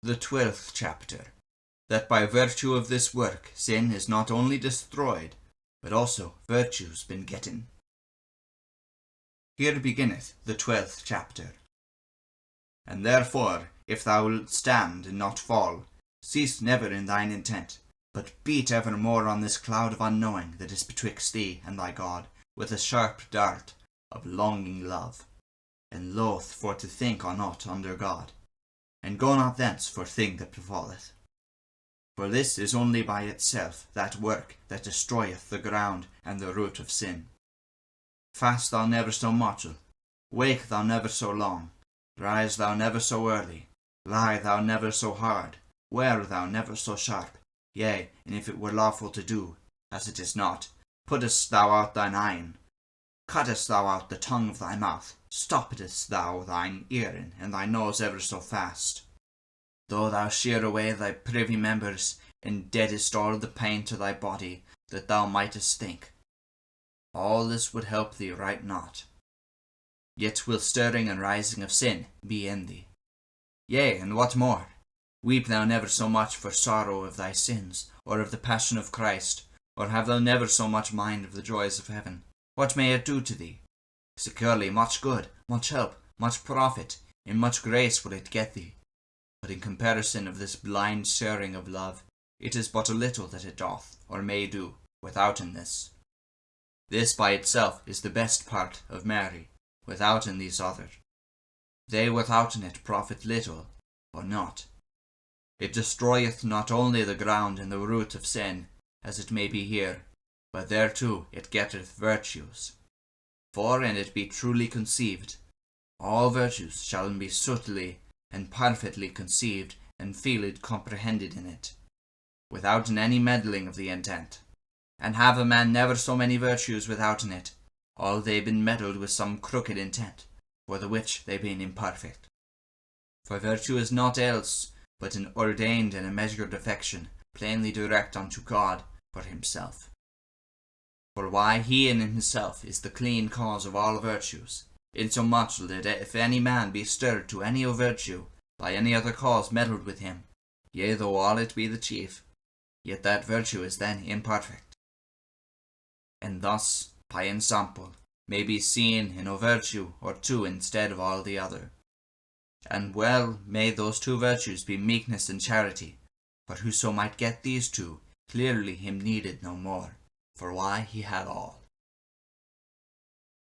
the 12th chapter, that by virtue of this work sin is not only destroyed, but also virtues been getyn. Here beginneth the 12th chapter. And therefore, if thou wilt stand and not fall, cease never in thine intent, but beat evermore on this cloud of unknowing that is betwixt thee and thy God, with a sharp dart of longing love, and loath for to think on aught under God, and go not thence for thing that befalleth. For this is only by itself that work that destroyeth the ground and the root of sin. Fast thou never so much, wake thou never so long, rise thou never so early, lie thou never so hard, wear thou never so sharp, yea, and if it were lawful to do, as it is not, puttest thou out thine eyen, cuttest thou out the tongue of thy mouth, stoppest thou thine earing and thy nose ever so fast. Though thou shear away thy privy members, and deadest all the pain to thy body, that thou mightest think, all this would help thee right not. Yet will stirring and rising of sin be in thee. Yea, and what more? Weep thou never so much for sorrow of thy sins, or of the passion of Christ, or have thou never so much mind of the joys of heaven. What may it do to thee? Securely much good, much help, much profit, and much grace will it get thee. But in comparison of this blind stirring of love, it is but a little that it doth, or may do, withouten this. This by itself is the best part of Mary, withouten these other. They withouten it profit little, or not. It destroyeth not only the ground and the root of sin, as it may be here, but thereto it getteth virtues. For an it be truly conceived, all virtues shall be subtly and perfectly conceived and feeled comprehended in it, withouten any meddling of the intent. And have a man never so many virtues withouten it, all they been meddled with some crooked intent, for the which they been imperfect. For virtue is naught else but an ordained and a measured affection, plainly direct unto God for himself. For why he in himself is the clean cause of all virtues, insomuch that if any man be stirred to any of virtue, by any other cause meddled with him, yea, though all it be the chief, yet that virtue is then imperfect. And thus, by ensample, may be seen in a virtue or two instead of all the other. And well may those two virtues be meekness and charity, for whoso might get these two, clearly him needed no more, for why he had all.